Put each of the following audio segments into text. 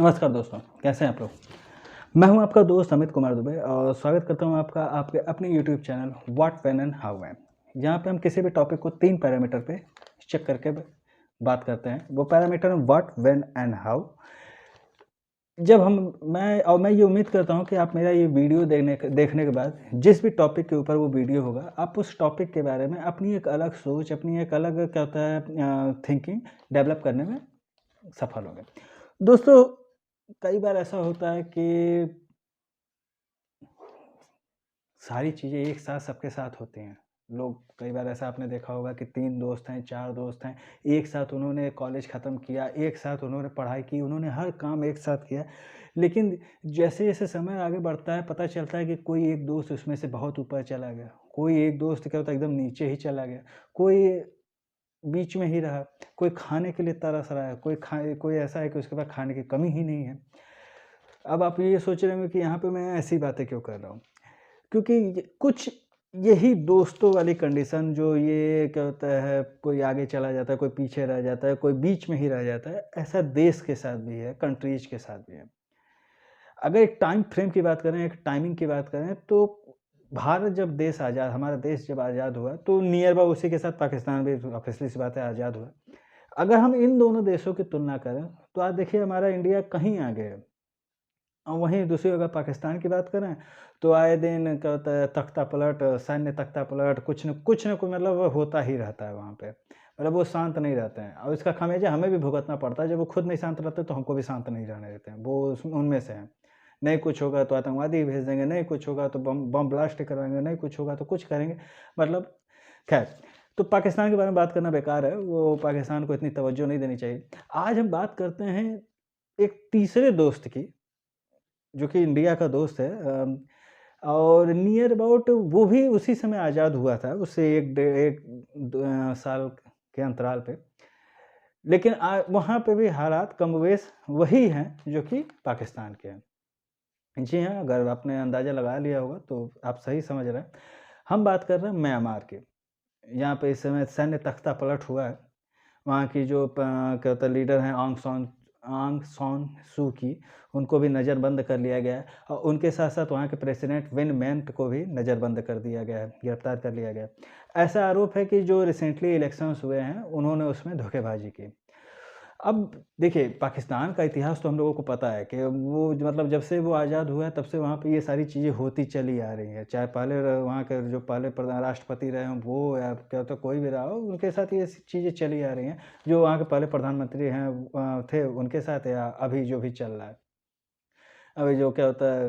नमस्कार दोस्तों, कैसे हैं आप लोग? मैं हूं आपका दोस्त अमित कुमार दुबे और स्वागत करता हूं आपका आपके अपने YouTube channel what, when and how में। जहां पे हम किसी भी टॉपिक को 3 पैरामीटर पे चेक करके बात करते हैं। वो पैरामीटर हैं व्हाट, व्हेन एंड हाउ। जब हम मैं ये उम्मीद करता हूं कि आप मेरा ये वीडियो देखने के बाद जिस भी टॉपिक के ऊपर वो वीडियो होगा, आप उस टॉपिक के बारे में अपनी एक अलग सोच, अपनी एक अलग क्या होता है थिंकिंग डेवलप करने में सफल होंगे। दोस्तों, कई बार ऐसा होता है कि सारी चीज़ें एक साथ सबके साथ होती हैं। लोग कई बार ऐसा आपने देखा होगा कि 3 दोस्त हैं, 4 दोस्त हैं, एक साथ उन्होंने कॉलेज ख़त्म किया, एक साथ उन्होंने पढ़ाई की, उन्होंने हर काम एक साथ किया। लेकिन जैसे-जैसे समय आगे बढ़ता है, पता चलता है कि कोई एक दोस्त उसमें से बहुत ऊपर चला गया, कोई एक दोस्त क्या होता है एकदम नीचे ही चला गया, कोई बीच में ही रहा, कोई खाने के लिए तरस रहा है, कोई ऐसा है कि उसके पास खाने की कमी ही नहीं है। अब आप ये सोच रहे होंगे कि यहाँ पे मैं ऐसी बातें क्यों कर रहा हूँ? क्योंकि कुछ यही दोस्तों वाली कंडीशन जो ये क्या होता है, कोई आगे चला जाता है, कोई पीछे रह जाता है, कोई बीच में ही रह जाता है, ऐसा देश के साथ भी है, कंट्रीज़ के साथ भी है। अगर एक टाइम फ्रेम की बात करें, एक टाइमिंग की बात करें तो हमारा देश जब आज़ाद हुआ तो नियर अबाउट उसी के साथ पाकिस्तान भी ऑब्वियसली सी बात है आज़ाद हुआ। अगर हम इन दोनों देशों की तुलना करें तो आज देखिए हमारा इंडिया कहीं आगे है। और वहीं दूसरी अगर पाकिस्तान की बात करें, तो आए दिन क्या होता है तख्ता पलट, सैन्य तख्ता पलट, कुछ न कोई मतलब होता ही रहता है वहाँ पे। मतलब वो शांत नहीं रहते हैं और इसका खामियाज़ा हमें भी भुगतना पड़ता है। जब वो खुद नहीं शांत रहते तो हमको भी शांत नहीं रहने देते हैं। वो उनमें से हैं। नहीं कुछ होगा तो आतंकवादी भेज देंगे, नहीं कुछ होगा तो बम बम ब्लास्ट कराएँगे, नहीं कुछ होगा तो कुछ करेंगे। मतलब खैर, तो पाकिस्तान के बारे में बात करना बेकार है, वो पाकिस्तान को इतनी तवज्जो नहीं देनी चाहिए। आज हम बात करते हैं एक तीसरे दोस्त की, जो कि इंडिया का दोस्त है और नियर अबाउट वो भी उसी समय आज़ाद हुआ था, उससे 1 साल के अंतराल पे। लेकिन वहाँ पे भी हालात कमोबेश वही हैं जो कि पाकिस्तान के हैं। जी हाँ, अगर आपने अंदाज़ा लगा लिया होगा तो आप सही समझ रहे हैं। हम बात कर रहे हैं म्यांमार की। यहाँ पे इस समय सैन्य तख्ता पलट हुआ है। वहाँ की जो क्या होता है लीडर हैं आंग सान सू की, उनको भी नज़रबंद कर लिया गया है और उनके साथ-साथ वहाँ के प्रेसिडेंट विन मिंट को भी नज़रबंद कर दिया गया है, गिरफ्तार कर लिया गया है। ऐसा आरोप है कि जो रिसेंटली इलेक्शंस हुए हैं, उन्होंने उसमें धोखेबाज़ी की। अब देखिए, पाकिस्तान का इतिहास तो हम लोगों को पता है कि वो मतलब जब से वो आज़ाद हुआ है, तब से वहाँ पे ये सारी चीज़ें होती चली आ रही हैं। चाहे पहले वहाँ के जो पहले प्रधान राष्ट्रपति रहे हों वो या क्या होता है कोई भी रहा हो, उनके साथ ये चीज़ें चली आ रही हैं। जो वहाँ के पहले प्रधानमंत्री हैं थे उनके साथ या अभी जो भी चल रहा है। अभी जो क्या होता है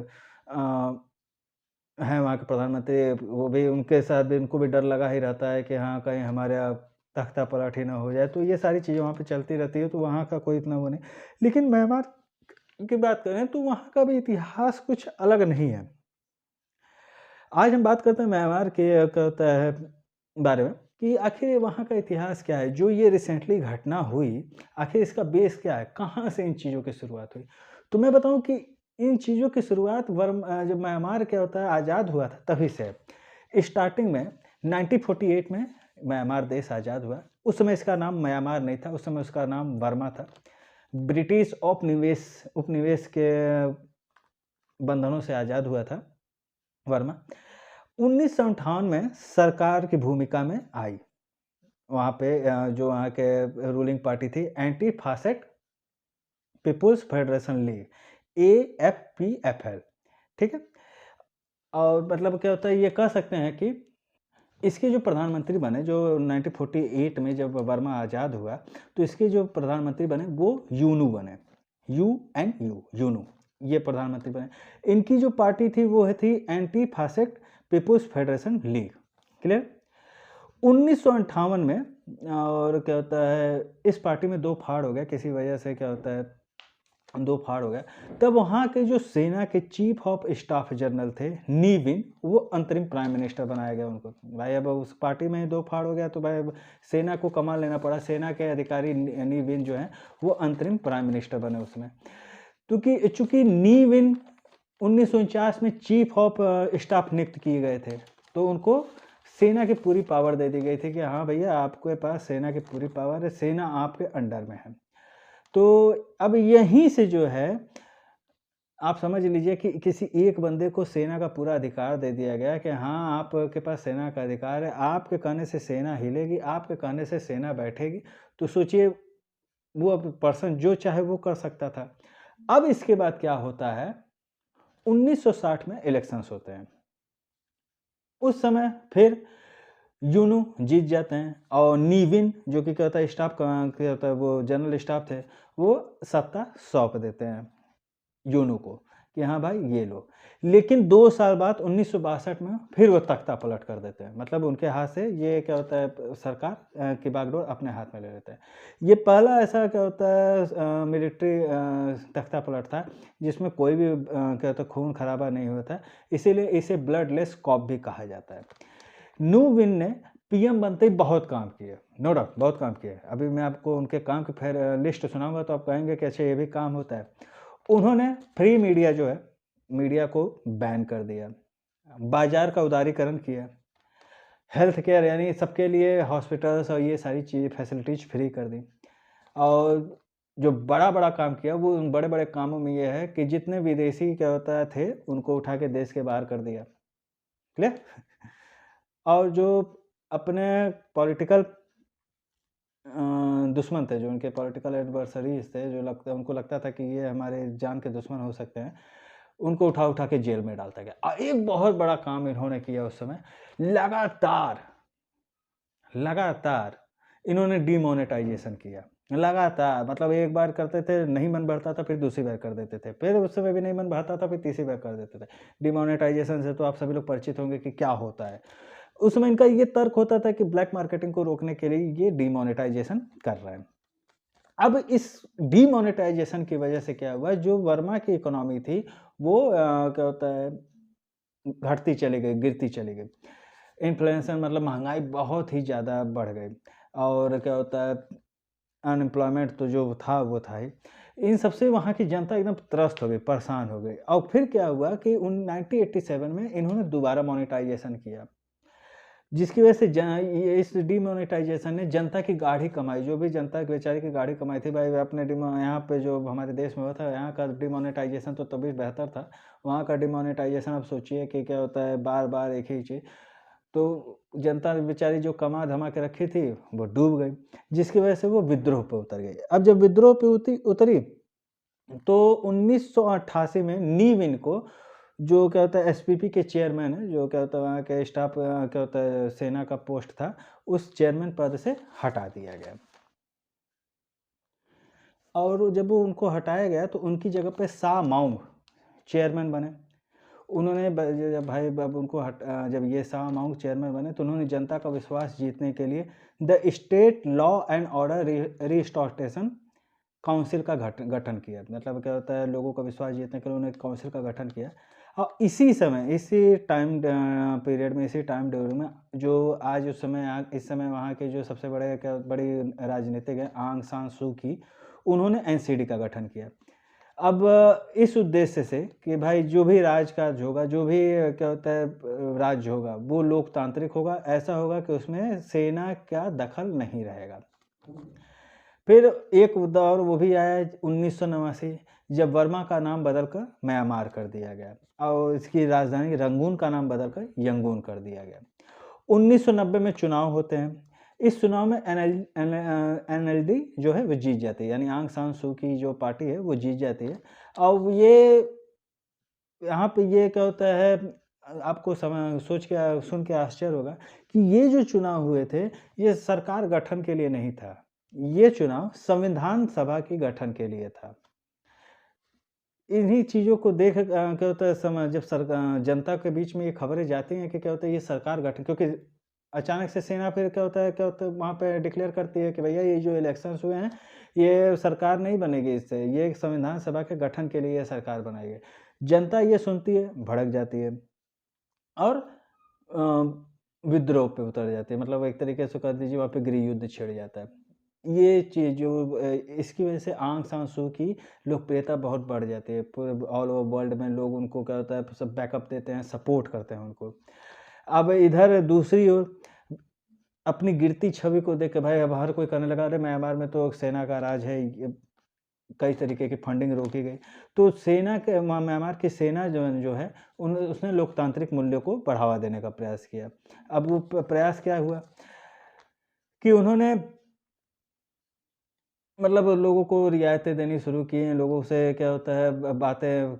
हैं वहाँ के प्रधानमंत्री, वो भी उनके साथ भी उनको भी डर लगा ही रहता है कि हाँ, कहीं हमारे तख्ता-पलट ही ना हो जाए। तो ये सारी चीज़ें वहाँ पे चलती रहती है, तो वहाँ का कोई इतना वो नहीं। लेकिन म्यांमार की बात करें तो वहाँ का भी इतिहास कुछ अलग नहीं है। आज हम बात करते हैं म्यांमार के क्या होता है बारे में कि आखिर वहाँ का इतिहास क्या है? जो ये रिसेंटली घटना हुई, आखिर इसका बेस क्या है? कहाँ से इन चीज़ों की शुरुआत हुई? तो मैं बताऊँ कि इन चीज़ों की शुरुआत जब म्यांमार क्या होता है आज़ाद हुआ था तभी से है। स्टार्टिंग में 1948 में म्यांमार देश आज़ाद हुआ। उस समय इसका नाम म्यांमार नहीं था, उस समय उसका नाम बर्मा था। ब्रिटिश उपनिवेश के बंधनों से आज़ाद हुआ था बर्मा। 1958 में सरकार की भूमिका में आई। वहाँ पे जो वहाँ के रूलिंग पार्टी थी Anti Fascist People's Federation league एएफपीएफएल, ठीक है? और मतलब क्या होता है ये कह सकते हैं कि इसके जो प्रधानमंत्री बने जो 1948 में जब बर्मा आज़ाद हुआ, तो इसके जो प्रधानमंत्री बने वो यूनू बने। यूएनयू, यूनू, ये प्रधानमंत्री बने। इनकी जो पार्टी थी वो थी Anti Fascist People's Federation League, clear? 1958 में और क्या होता है इस पार्टी में 2 फाड़ हो गया किसी वजह से, क्या होता है 2 फाड़ हो गया। तब वहाँ के जो सेना के चीफ ऑफ स्टाफ जनरल थे नी विन, वो अंतरिम प्राइम मिनिस्टर बनाया गया उनको। भाई अब उस पार्टी में 2 फाड़ हो गया तो भाई अब सेना को कमान लेना पड़ा। सेना के अधिकारी नी विन जो हैं वो अंतरिम प्राइम मिनिस्टर बने उसमें। चूँकि नी विन 1949 में चीफ ऑफ स्टाफ नियुक्त किए गए थे, तो उनको सेना की पूरी पावर दे दी गई थी कि हाँ भैया आपके पास सेना की पूरी पावर है, सेना आपके अंडर में है। तो अब यहीं से जो है आप समझ लीजिए कि किसी एक बंदे को सेना का पूरा अधिकार दे दिया गया कि हाँ, आपके पास सेना का अधिकार है, आपके कहने से सेना हिलेगी, आपके कहने से सेना बैठेगी। तो सोचिए वो अब पर्सन जो चाहे वो कर सकता था। अब इसके बाद क्या होता है, 1960 में इलेक्शंस होते हैं। उस समय फिर यूनू जीत जाते हैं और नीविन जो कि क्या होता है स्टाफ क्या होता है वो जनरल स्टाफ थे, वो सत्ता सौंप देते हैं यूनू को कि हाँ भाई ये लो। लेकिन 2 साल बाद 1962 में फिर वो तख्ता पलट कर देते हैं। मतलब उनके हाथ से ये क्या होता है सरकार की बागडोर अपने हाथ में ले लेते हैं। ये पहला ऐसा क्या होता है मिलिट्री तख्ता पलट था जिसमें कोई भी क्या होता है खून खराबा नहीं होता, इसीलिए इसे ब्लडलेस कॉप भी कहा जाता है। न्यू विन ने पीएम बनते ही बहुत काम किए, नो डाउट बहुत काम किए। अभी मैं आपको उनके काम की फिर लिस्ट सुनाऊंगा तो आप कहेंगे कि अच्छा ये भी काम होता है। उन्होंने फ्री मीडिया जो है, मीडिया को बैन कर दिया, बाजार का उदारीकरण किया, हेल्थ केयर यानी सबके लिए हॉस्पिटल्स और ये सारी चीज़ें फैसिलिटीज फ्री कर दी। और जो बड़ा बड़ा काम किया वो उन बड़े बड़े कामों में ये है कि जितने विदेशी क्या होता थे उनको उठा के देश के बाहर कर दिया। क्लियर? और जो अपने पॉलिटिकल दुश्मन थे, जो उनके पॉलिटिकल एडवर्सरीज थे, जो उनको लगता था कि ये हमारे जान के दुश्मन हो सकते हैं, उनको उठा उठा के जेल में डालता गया। एक बहुत बड़ा काम इन्होंने किया उस समय, लगातार लगातार इन्होंने डिमोनेटाइजेशन किया। लगातार मतलब एक बार करते थे, नहीं मन भरता था, फिर दूसरी बार कर देते थे, फिर उस समय भी नहीं मन भरता था, फिर तीसरी बार कर देते थे। डिमोनेटाइजेशन से तो आप सभी लोग परिचित होंगे कि क्या होता है। उस समय इनका ये तर्क होता था कि ब्लैक मार्केटिंग को रोकने के लिए ये डिमोनेटाइजेशन कर रहे हैं। अब इस डिमोनेटाइजेशन की वजह से क्या हुआ, जो वर्मा की इकोनॉमी थी वो क्या होता है घटती चली गई, गिरती चली गई। इन्फ्लेशन मतलब महंगाई बहुत ही ज़्यादा बढ़ गई और क्या होता है अनएम्प्लॉयमेंट तो जो था वो था ही। इन सबसे वहाँ की जनता एकदम त्रस्त हो गई, परेशान हो गई। और फिर क्या हुआ कि 1987 में इन्होंने दोबारा मोनेटाइजेशन किया, जिसकी वजह से ये इस डिमोनेटाइजेशन ने जनता की गाढ़ी कमाई, जो भी जनता की बेचारी की गाढ़ी कमाई थी भाई अपने यहाँ पे जो हमारे देश में हुआ था, यहाँ का डिमोनेटाइजेशन तो तभी बेहतर था। वहाँ का डिमोनेटाइजेशन आप सोचिए कि क्या होता है, बार बार एक ही चीज़, तो जनता बेचारी जो कमा धमा के रखी थी वो डूब गई, जिसकी वजह से वो विद्रोह पे उतर गई। अब जब विद्रोह पे उतरी तो 1988 में नी विन को, जो क्या होता है एसपीपी के चेयरमैन है, जो क्या होता है वहाँ के स्टाफ क्या होता है सेना का पोस्ट था, उस चेयरमैन पद से हटा दिया गया। और जब वो उनको हटाया गया तो उनकी जगह पे सा माउंग चेयरमैन बने। उन्होंने जब भाई अब उनको जब ये सा माउंग चेयरमैन बने तो उन्होंने जनता का विश्वास जीतने के लिए the state law and order restoration council का गठन किया। मतलब क्या होता है लोगों का विश्वास जीतने के लिए उन्होंने काउंसिल का गठन किया। और इसी समय, इसी टाइम पीरियड में, इसी टाइम ड्यूरिंग में जो आज उस समय इस समय वहाँ के जो सबसे बड़े क्या बड़ी राजनीतिक हैं आंग सान सू की, उन्होंने एनसीडी का गठन किया। अब इस उद्देश्य से कि भाई जो भी राजकाज होगा, जो भी क्या होता है राज्य होगा, वो लोकतांत्रिक होगा, ऐसा होगा कि उसमें सेना का दखल नहीं रहेगा। फिर एक दौर वो भी आया 1989, जब वर्मा का नाम बदलकर म्यांमार कर दिया गया और इसकी राजधानी रंगून का नाम बदलकर यंगून कर दिया गया। 1990 में चुनाव होते हैं। इस चुनाव में एनएलडी जो है वो जीत जाती है, यानी आंग सान सू की जो पार्टी है वो जीत जाती है। और ये यहाँ पे ये क्या होता है आपको सोच के सुन के आश्चर्य होगा कि ये जो चुनाव हुए थे ये सरकार गठन के लिए नहीं था, ये चुनाव संविधान सभा की गठन के लिए था। इन्हीं चीज़ों को देख क्या होता है जब जनता के बीच में ये खबरें जाती हैं कि क्या होता है ये सरकार गठन, क्योंकि अचानक से सेना फिर क्या होता है वहाँ पे डिक्लेयर करती है कि भैया ये जो इलेक्शंस हुए हैं ये सरकार नहीं बनेगी, इससे ये संविधान सभा के गठन के लिए ये सरकार बनाई गई। जनता ये सुनती है, भड़क जाती है और विद्रोह पे उतर जाती है। मतलब एक तरीके से कह दीजिए वहाँ पे गृह युद्ध छिड़ जाता है। ये चीज़ जो इसकी वजह से आंग सान सू की लोकप्रियता बहुत बढ़ जाती है। पूरे ऑल ओवर वर्ल्ड में लोग उनको क्या होता है सब बैकअप देते हैं, सपोर्ट करते हैं उनको। अब इधर दूसरी ओर अपनी गिरती छवि को देख के भाई अब हर कोई कहने लगा अरे म्यांमार में तो सेना का राज है, कई तरीके की फंडिंग रोकी गई। तो सेना के म्यांमार की सेना जो है उसने लोकतांत्रिक मूल्यों को बढ़ावा देने का प्रयास किया। अब वो प्रयास क्या हुआ कि उन्होंने मतलब लोगों को रियायतें देनी शुरू की हैं, लोगों से क्या होता है बातें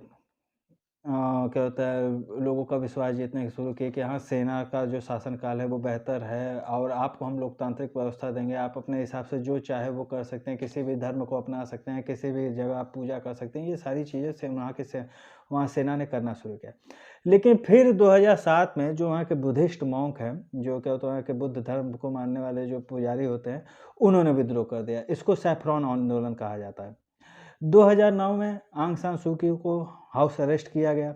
क्या होता है लोगों का विश्वास जीतने शुरू किए कि हाँ, सेना का जो शासनकाल है वो बेहतर है और आपको हम लोकतांत्रिक व्यवस्था देंगे, आप अपने हिसाब से जो चाहे वो कर सकते हैं, किसी भी धर्म को अपना सकते हैं, किसी भी जगह आप पूजा कर सकते हैं। ये सारी चीज़ें वहाँ सेना ने करना शुरू किया। लेकिन फिर 2007 में जो वहाँ के बुद्धिस्ट मॉन्क हैं, जो क्या होता है वहाँ के बुद्ध धर्म को मानने वाले जो पुजारी होते हैं, उन्होंने विद्रोह कर दिया। इसको सैफ़्रॉन आंदोलन कहा जाता है। 2009 में आंग सान सू की को हाउस अरेस्ट किया गया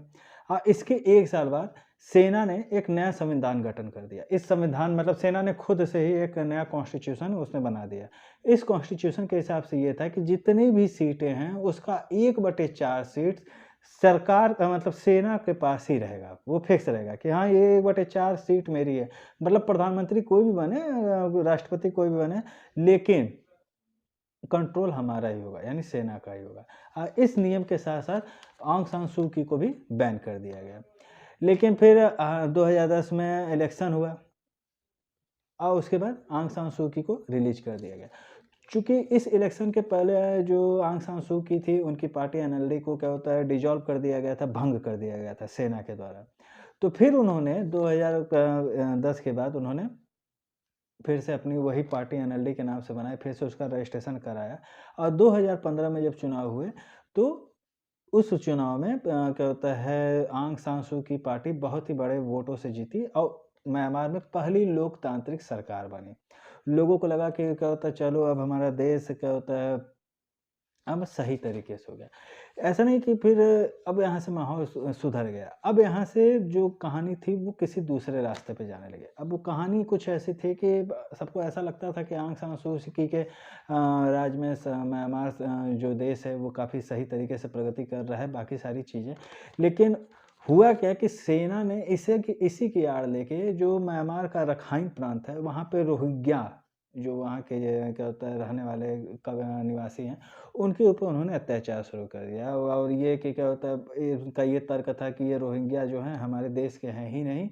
और इसके 1 साल बाद सेना ने एक नया संविधान गठन कर दिया। इस संविधान मतलब सेना ने खुद से ही एक नया कॉन्स्टिट्यूशन उसने बना दिया। इस कॉन्स्टिट्यूशन के हिसाब से ये था कि जितनी भी सीटें हैं उसका 1/4 सीट सरकार का मतलब सेना के पास ही रहेगा। वो फिक्स रहेगा कि हाँ, ये 1/4 सीट मेरी है। मतलब प्रधानमंत्री कोई भी बने राष्ट्रपति कोई भी बने, लेकिन कंट्रोल हमारा ही होगा, यानी सेना का ही होगा। इस नियम के साथ-साथ आंग सान सू की को भी बैन कर दिया गया। लेकिन फिर 2010 में इलेक्शन हुआ और उसके बाद आंग सान सू की को रिलीज़ कर दिया गया। चूँकि इस इलेक्शन के पहले जो आंग सान सू की थी, उनकी पार्टी एनएलडी को क्या होता है डिसॉल्व कर दिया गया था, भंग कर दिया गया था सेना के द्वारा। तो फिर उन्होंने 2010 के बाद उन्होंने फिर से अपनी वही पार्टी एनएलडी के नाम से बनाई, फिर से उसका रजिस्ट्रेशन कराया और 2015 में जब चुनाव हुए, तो उस चुनाव में क्या होता है आंग सान सू की पार्टी बहुत ही बड़े वोटों से जीती और म्यांमार में पहली लोकतांत्रिक सरकार बनी। लोगों को लगा कि क्या होता है चलो अब हमारा देश क्या होता है अब सही तरीके से हो गया। ऐसा नहीं कि फिर अब यहाँ से माहौल सुधर गया। अब यहाँ से जो कहानी थी वो किसी दूसरे रास्ते पे जाने लगे। अब वो कहानी कुछ ऐसी थी कि ब सबको ऐसा लगता था कि आंग सान सू की के राज में म्यांमार जो देश है वो काफ़ी सही तरीके से प्रगति कर रहा है, बाकी सारी चीज़ें। लेकिन हुआ क्या कि सेना ने इसी की आड़ लेके जो म्यांमार का रखाइन प्रांत है, वहाँ पे रोहिंग्या जो वहाँ के क्या होता है रहने वाले निवासी हैं, उनके ऊपर उन्होंने अत्याचार शुरू कर दिया और ये कि क्या होता है उनका ये तर्क था कि ये रोहिंग्या जो हैं हमारे देश के हैं ही नहीं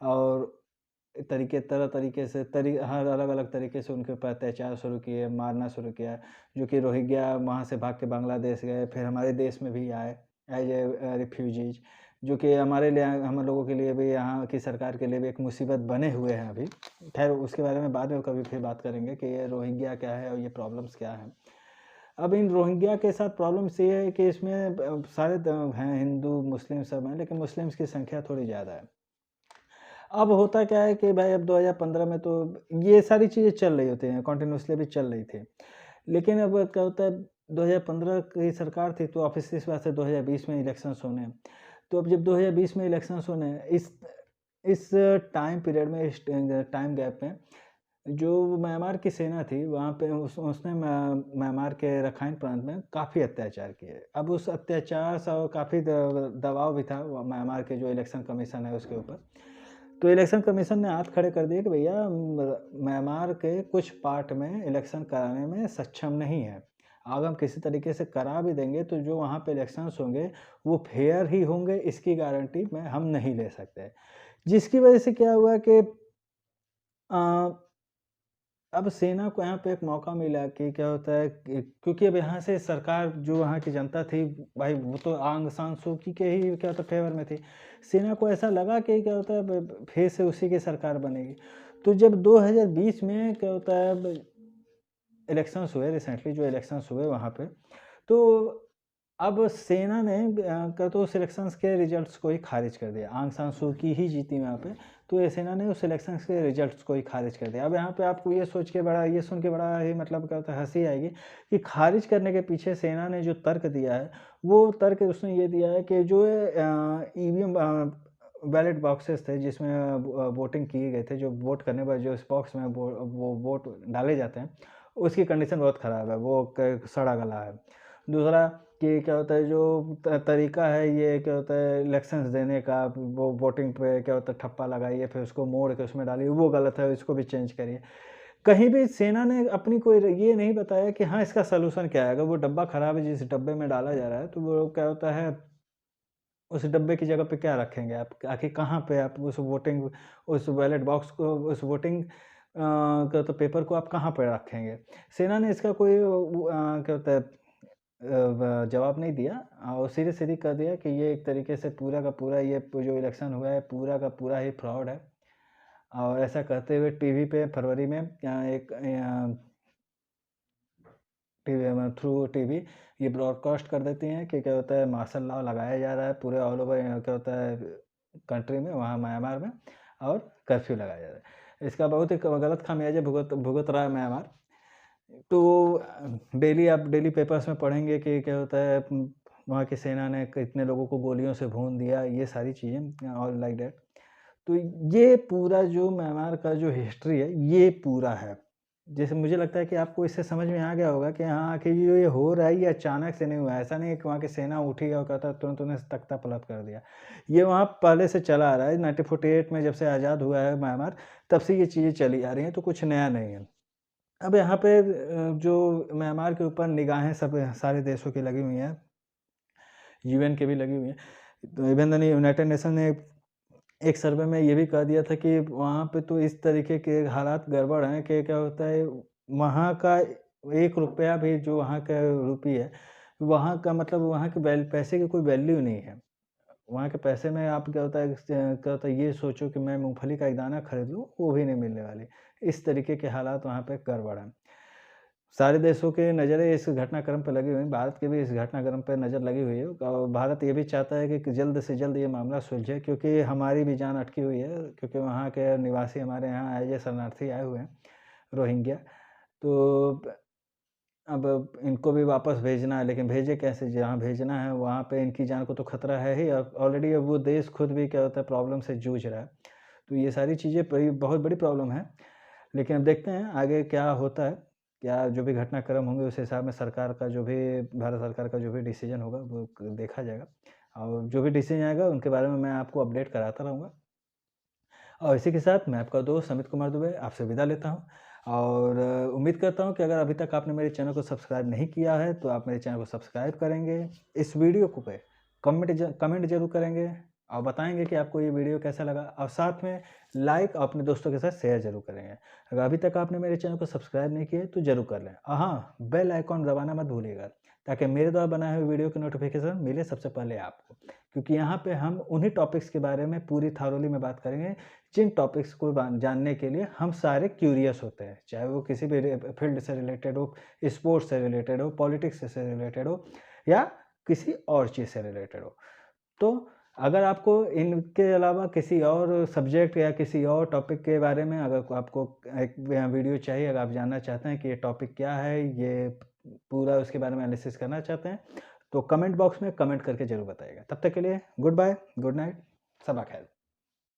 और तरह तरीके से हर अलग-अलग तरीके से उनके ऊपर अत्याचार शुरू किए, मारना शुरू किया, जो कि रोहिंग्या वहाँ से भाग के बांग्लादेश गए, फिर हमारे देश में भी आए एज़ रिफ्यूजीज़, जो कि हमारे लिए हम लोगों के लिए भी यहाँ की सरकार के लिए भी एक मुसीबत बने हुए हैं अभी। ख़ैर उसके बारे में बाद में कभी फिर बात करेंगे कि ये रोहिंग्या क्या है और ये प्रॉब्लम्स क्या हैं। अब इन रोहिंग्या के साथ प्रॉब्लम्स ये है कि इसमें सारे हैं हिंदू, मुस्लिम सब हैं, लेकिन मुस्लिम्स की संख्या थोड़ी ज़्यादा है। अब होता क्या है कि भाई अब 2015 में तो ये सारी चीज़ें चल रही होती हैं, कंटिन्यूअसली अभी चल रही थी। लेकिन अब क्या होता है 2015 की सरकार थी तो ऑब्वियसली सी बात है 2020 में इलेक्शंस होने हैं। तो अब जब 2020 में इलेक्शंस होने हैं, इस टाइम पीरियड में इस टाइम गैप में जो म्यांमार की सेना थी वहाँ पे उसने म्यांमार के रखाइन प्रांत में काफ़ी अत्याचार किए। अब उस अत्याचार सा काफ़ी दबाव भी था म्यांमार के जो इलेक्शन कमीशन है उसके ऊपर। तो इलेक्शन कमीशन ने हाथ खड़े कर दिए कि भैया म्यांमार के कुछ पार्ट में इलेक्शन कराने में सक्षम नहीं है। अगर हम किसी तरीके से करा भी देंगे तो जो वहाँ पे इलेक्शंस होंगे वो फेयर ही होंगे इसकी गारंटी हम नहीं ले सकते। जिसकी वजह से क्या हुआ कि अ अब सेना को यहाँ पे एक मौका मिला कि क्या होता है कि क्योंकि अब यहाँ से सरकार जो वहाँ की जनता थी, भाई वो तो आंग सान सू की के ही क्या होता है फ़ेवर में थी। सेना को ऐसा लगा कि क्या होता है फिर से उसी की सरकार बनेगी। तो जब 2020 में क्या होता है इलेक्शंस हुए रिसेंटली जो इलेक्शंस हुए वहाँ पे, तो अब सेना ने क्या तो उस इलेक्शंस के रिजल्ट्स को ही खारिज कर दिया। आंग सान सू की ही जीती वहाँ पे, तो ये सेना ने उस इलेक्शंस के रिजल्ट्स को ही खारिज कर दिया। अब यहाँ पे आपको ये सुन के बड़ा ही मतलब क्या होता है हँसी आएगी कि खारिज करने के पीछे सेना ने जो तर्क दिया है, वो तर्क उसने ये दिया है कि जो ईवीएम बैलेट बॉक्सेस थे जिसमें वोटिंग किए गए थे, जो वोट करने पर जो इस बॉक्स में वो वोट डाले जाते हैं, उसकी कंडीशन बहुत ख़राब है, वो सड़ा गला है। दूसरा कि क्या होता है जो तरीका है ये क्या होता है इलेक्शंस देने का वो वोटिंग पे क्या होता है ठप्पा लगाइए फिर उसको मोड़ के उसमें डालिए वो गलत है इसको भी चेंज करिए। कहीं भी सेना ने अपनी कोई ये नहीं बताया कि हाँ, इसका सॉल्यूशन क्या है? अगर वो डब्बा खराब है जिस डब्बे में डाला जा रहा है, तो वो क्या होता है, उस डब्बे की जगह पे क्या रखेंगे आप? आखिर कहाँ पे आप उस बैलेट बॉक्स को, उस वोटिंग क्या होता है पेपर को आप कहाँ पे रखेंगे? सेना ने इसका कोई क्या होता है जवाब नहीं दिया और सीधे-सीधे कह दिया कि ये एक तरीके से पूरा का पूरा ये जो इलेक्शन हुआ है, पूरा का पूरा ही फ्रॉड है। और ऐसा कहते हुए टीवी पे फरवरी में एक टीवी में थ्रू टीवी ये ब्रॉडकास्ट कर देती हैं कि क्या होता है मार्शल लॉ लगाया जा रहा है पूरे ऑल ओवर क्या होता है कंट्री में, वहाँ म्यांमार में, और कर्फ्यू लगाया जा रहा है। इसका बहुत ही गलत खामियाजा भुगत भुगत रहा है म्यांमार। तो डेली पेपर्स में पढ़ेंगे कि क्या होता है वहाँ की सेना ने कितने लोगों को गोलियों से भून दिया, ये सारी चीज़ें ऑल लाइक दैट। तो ये पूरा जो म्यांमार का जो हिस्ट्री है, ये पूरा है। जैसे मुझे लगता है कि आपको इससे समझ में आ गया होगा कि हाँ, कि ये हो रहा है, ये अचानक से नहीं हुआ है। ऐसा नहीं है कि वहाँ की सेना उठी और कहता तुरंत उन्हें तख्ता-पलट कर दिया। ये वहाँ पहले से चला आ रहा है, 1948 में जब से आज़ाद हुआ है म्यांमार, तब से ये चीज़ें चली आ रही हैं, तो कुछ नया नहीं है। अब यहाँ पे जो म्यांमार के ऊपर निगाहें सब सारे देशों की लगी हुई हैं, यूएन की भी लगी हुई हैं। तो इवन द यूनाइटेड नेशन ने एक सर्वे में ये भी कह दिया था कि वहाँ पे तो इस तरीके के हालात गड़बड़ हैं कि क्या होता है, वहाँ का ₹1 भी जो वहाँ का रूपी है, वहाँ का मतलब वहाँ के पैसे की कोई वैल्यू नहीं है। वहाँ के पैसे में आप क्या होता है क्या होता है ये सोचो कि मैं मूँगफली का एक दाना खरीद लूँ, वो भी नहीं मिलने वाली। इस तरीके के हालात वहाँ पे गड़बड़ हैं। सारे देशों की नज़रें इस घटनाक्रम पे लगी हुई हैं, भारत की भी इस घटनाक्रम पे नज़र लगी हुई है और भारत ये भी चाहता है कि जल्द से जल्द ये मामला सुलझे, क्योंकि हमारी भी जान अटकी हुई है, क्योंकि वहाँ के निवासी हमारे यहाँ एज़ ए शरणार्थी आए हुए हैं, रोहिंग्या। तो अब इनको भी वापस भेजना है, लेकिन भेजें कैसे? जहाँ भेजना है वहाँ पे इनकी जान को तो खतरा है ही, और ऑलरेडी अब वो देश खुद भी क्या होता है प्रॉब्लम से जूझ रहा है। तो ये सारी चीज़ें बहुत बड़ी प्रॉब्लम है। लेकिन अब देखते हैं आगे क्या होता है, क्या जो भी घटनाक्रम होंगे उस हिसाब में सरकार का जो भी भारत सरकार का जो भी डिसीज़न होगा वो देखा जाएगा, और जो भी डिसीज़न आएगा उनके बारे में मैं आपको अपडेट कराता रहूँगा। और इसी के साथ मैं आपका दोस्त अमित कुमार दुबे आपसे विदा लेता हूँ, और उम्मीद करता हूँ कि अगर अभी तक आपने मेरे चैनल को सब्सक्राइब नहीं किया है तो आप मेरे चैनल को सब्सक्राइब करेंगे, इस वीडियो को पे कमेंट ज़रूर करेंगे और बताएँगे कि आपको ये वीडियो कैसा लगा, और साथ में लाइक और अपने दोस्तों के साथ शेयर ज़रूर करेंगे। अगर अभी तक आपने मेरे चैनल को सब्सक्राइब नहीं किया है तो ज़रूर कर लें, और हाँ, बेल आइकॉन दबाना मत भूलिएगा, ताकि मेरे द्वारा बनाए हुए वीडियो की नोटिफिकेशन मिले सबसे पहले आपको। क्योंकि यहाँ पे हम उन्हीं टॉपिक्स के बारे में पूरी थॉरोली में बात करेंगे जिन टॉपिक्स को जानने के लिए हम सारे क्यूरियस होते हैं, चाहे वो किसी भी फील्ड से रिलेटेड हो, स्पोर्ट्स से रिलेटेड हो, पॉलिटिक्स से रिलेटेड हो, या किसी और चीज़ से रिलेटेड हो। तो अगर आपको इनके अलावा किसी और सब्जेक्ट या किसी और टॉपिक के बारे में अगर आपको एक वीडियो चाहिए, अगर आप जानना चाहते हैं कि ये टॉपिक क्या है, ये पूरा उसके बारे में एनालिसिस करना चाहते हैं, तो कमेंट बॉक्स में कमेंट करके ज़रूर बताइएगा। तब तक के लिए गुड बाय, गुड नाइट, सबा खैर।